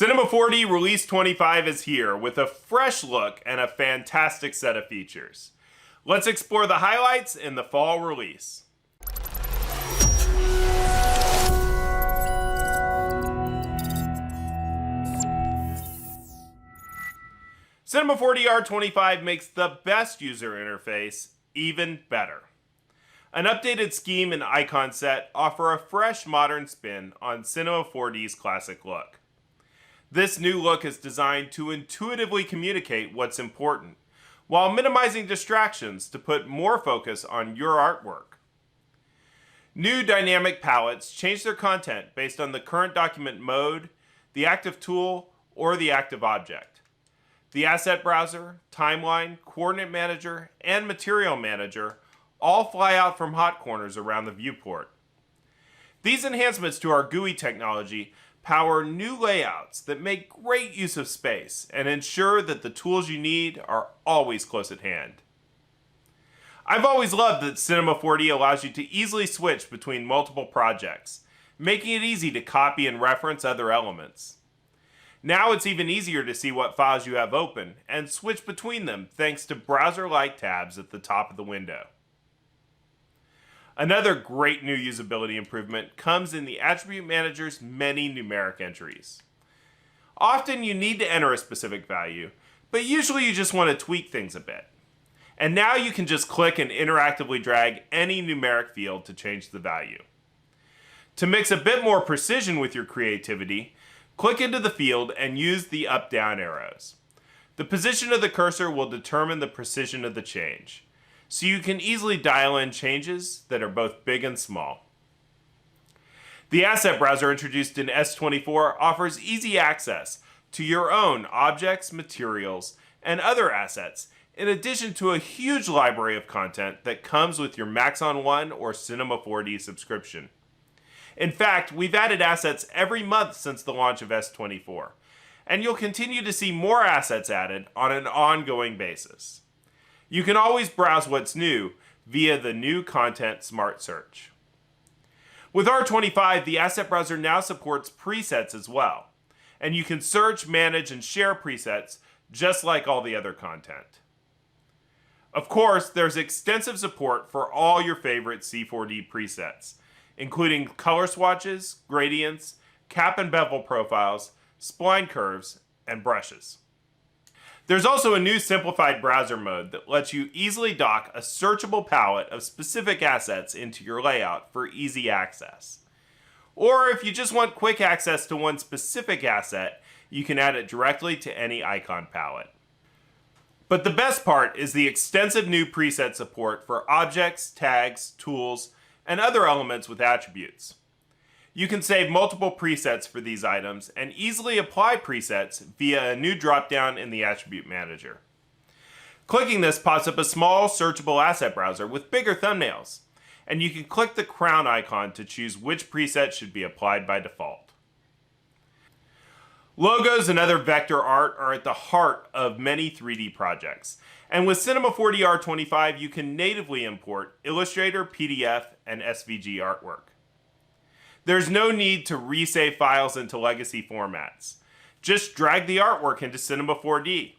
Cinema 4D Release 25 is here with a fresh look and a fantastic set of features. Let's explore the highlights in the fall release. Cinema 4D R25 makes the best user interface even better. An updated scheme and icon set offer a fresh modern spin on Cinema 4D's classic look. This new look is designed to intuitively communicate what's important, while minimizing distractions to put more focus on your artwork. New dynamic palettes change their content based on the current document mode, the active tool, or the active object. The Asset Browser, Timeline, Coordinate Manager, and Material Manager all fly out from hot corners around the viewport. These enhancements to our GUI technology power new layouts that make great use of space and ensure that the tools you need are always close at hand. I've always loved that Cinema 4D allows you to easily switch between multiple projects, making it easy to copy and reference other elements. Now it's even easier to see what files you have open and switch between them thanks to browser-like tabs at the top of the window. Another great new usability improvement comes in the Attribute Manager's many numeric entries. Often you need to enter a specific value, but usually you just want to tweak things a bit. And now you can just click and interactively drag any numeric field to change the value. To mix a bit more precision with your creativity, click into the field and use the up-down arrows. The position of the cursor will determine the precision of the change, so you can easily dial in changes that are both big and small. The Asset Browser introduced in S24 offers easy access to your own objects, materials, and other assets, in addition to a huge library of content that comes with your Maxon One or Cinema 4D subscription. In fact, we've added assets every month since the launch of S24, and you'll continue to see more assets added on an ongoing basis. You can always browse what's new via the New Content Smart Search. With R25, the Asset Browser now supports presets as well, and you can search, manage, and share presets just like all the other content. Of course, there's extensive support for all your favorite C4D presets, including color swatches, gradients, cap and bevel profiles, spline curves, and brushes. There's also a new simplified browser mode that lets you easily dock a searchable palette of specific assets into your layout for easy access. Or if you just want quick access to one specific asset, you can add it directly to any icon palette. But the best part is the extensive new preset support for objects, tags, tools, and other elements with attributes. You can save multiple presets for these items and easily apply presets via a new dropdown in the Attribute Manager. Clicking this pops up a small searchable asset browser with bigger thumbnails, and you can click the crown icon to choose which preset should be applied by default. Logos and other vector art are at the heart of many 3D projects, and with Cinema 4D R25 you can natively import Illustrator, PDF, and SVG artwork. There's no need to resave files into legacy formats. Just drag the artwork into Cinema 4D.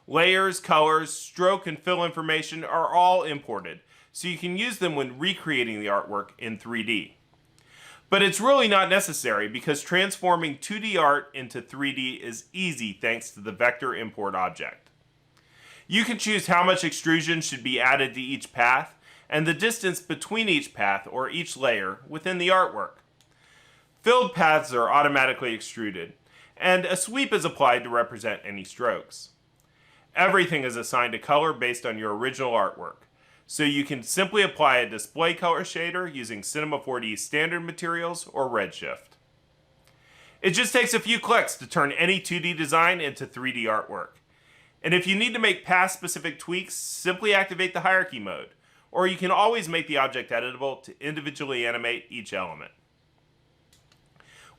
Layers, colors, stroke, and fill information are all imported, so you can use them when recreating the artwork in 3D. But it's really not necessary because transforming 2D art into 3D is easy thanks to the vector import object. You can choose how much extrusion should be added to each path and the distance between each path or each layer within the artwork. Filled paths are automatically extruded, and a sweep is applied to represent any strokes. Everything is assigned a color based on your original artwork, so you can simply apply a display color shader using Cinema 4D's standard materials or Redshift. It just takes a few clicks to turn any 2D design into 3D artwork. And if you need to make path-specific tweaks, simply activate the hierarchy mode, or you can always make the object editable to individually animate each element.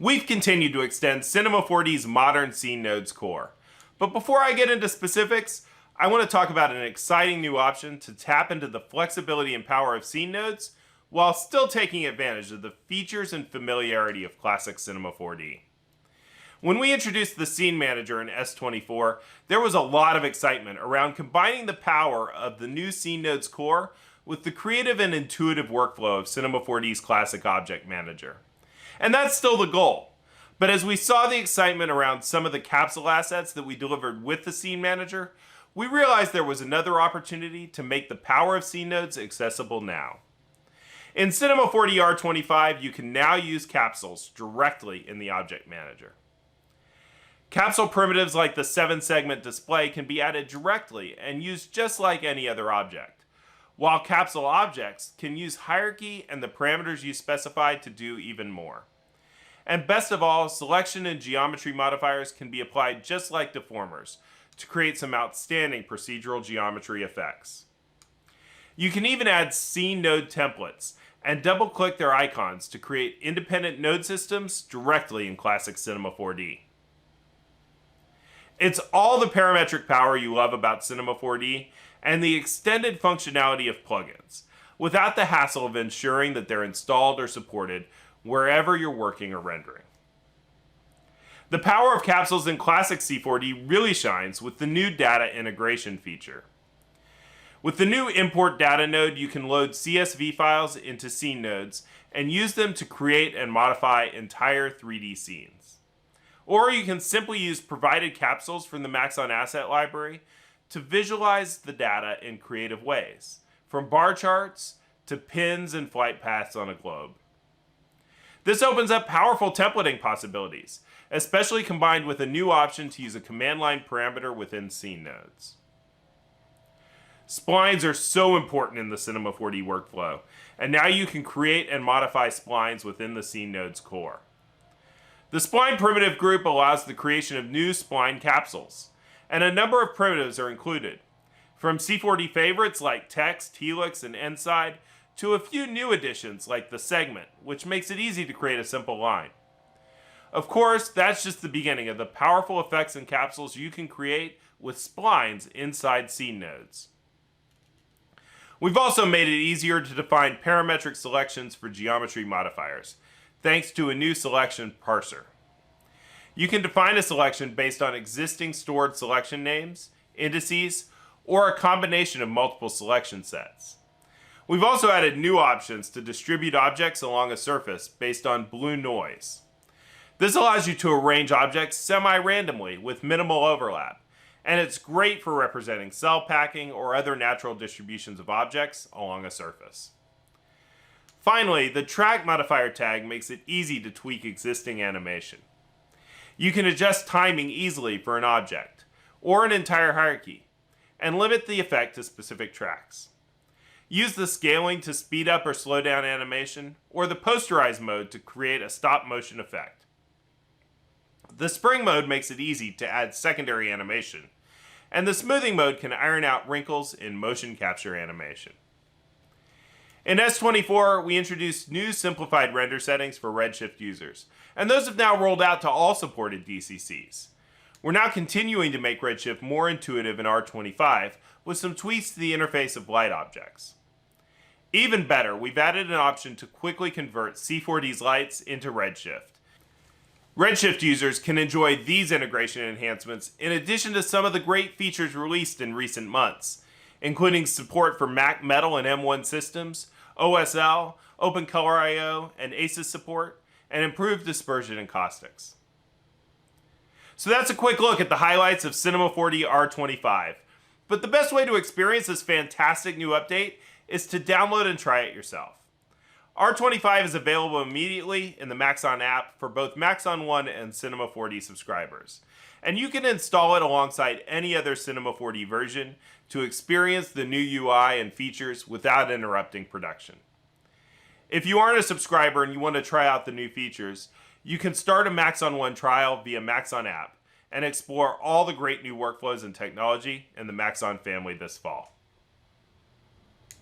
We've continued to extend Cinema 4D's modern scene nodes core. But before I get into specifics, I want to talk about an exciting new option to tap into the flexibility and power of scene nodes while still taking advantage of the features and familiarity of classic Cinema 4D. When we introduced the Scene Manager in S24, there was a lot of excitement around combining the power of the new Scene Nodes core with the creative and intuitive workflow of Cinema 4D's classic Object Manager. And that's still the goal. But as we saw the excitement around some of the capsule assets that we delivered with the Scene Manager, we realized there was another opportunity to make the power of Scene Nodes accessible now. In Cinema 4D R25, you can now use capsules directly in the Object Manager. Capsule primitives like the 7-segment display can be added directly and used just like any other object, while capsule objects can use hierarchy and the parameters you specified to do even more. And best of all, selection and geometry modifiers can be applied just like deformers to create some outstanding procedural geometry effects. You can even add scene node templates and double-click their icons to create independent node systems directly in classic Cinema 4D. It's all the parametric power you love about Cinema 4D and the extended functionality of plugins, without the hassle of ensuring that they're installed or supported wherever you're working or rendering. The power of capsules in classic C4D really shines with the new data integration feature. With the new import data node, you can load CSV files into scene nodes and use them to create and modify entire 3D scenes. Or you can simply use provided capsules from the Maxon Asset Library to visualize the data in creative ways, from bar charts to pins and flight paths on a globe. This opens up powerful templating possibilities, especially combined with a new option to use a command line parameter within scene nodes. Splines are so important in the Cinema 4D workflow, and now you can create and modify splines within the scene nodes core. The spline primitive group allows the creation of new spline capsules, and a number of primitives are included, from C4D favorites like text, helix, and endside, to a few new additions like the segment, which makes it easy to create a simple line. Of course, that's just the beginning of the powerful effects and capsules you can create with splines inside scene nodes. We've also made it easier to define parametric selections for geometry modifiers, thanks to a new selection parser. You can define a selection based on existing stored selection names, indices, or a combination of multiple selection sets. We've also added new options to distribute objects along a surface based on blue noise. This allows you to arrange objects semi-randomly with minimal overlap, and it's great for representing cell packing or other natural distributions of objects along a surface. Finally, the track modifier tag makes it easy to tweak existing animation. You can adjust timing easily for an object, or an entire hierarchy, and limit the effect to specific tracks. Use the scaling to speed up or slow down animation, or the posterize mode to create a stop motion effect. The spring mode makes it easy to add secondary animation, and the smoothing mode can iron out wrinkles in motion capture animation. In S24, we introduced new simplified render settings for Redshift users, and those have now rolled out to all supported DCCs. We're now continuing to make Redshift more intuitive in R25 with some tweaks to the interface of light objects. Even better, we've added an option to quickly convert C4D's lights into Redshift. Redshift users can enjoy these integration enhancements in addition to some of the great features released in recent months, including support for Mac Metal and M1 systems, OSL, OpenColor I/O, and ACES support, and improved dispersion and caustics. So that's a quick look at the highlights of Cinema 4D R25. But the best way to experience this fantastic new update is to download and try it yourself. R25 is available immediately in the Maxon app for both Maxon One and Cinema 4D subscribers. And you can install it alongside any other Cinema 4D version to experience the new UI and features without interrupting production. If you aren't a subscriber and you want to try out the new features, you can start a Maxon One trial via Maxon app and explore all the great new workflows and technology in the Maxon family this fall.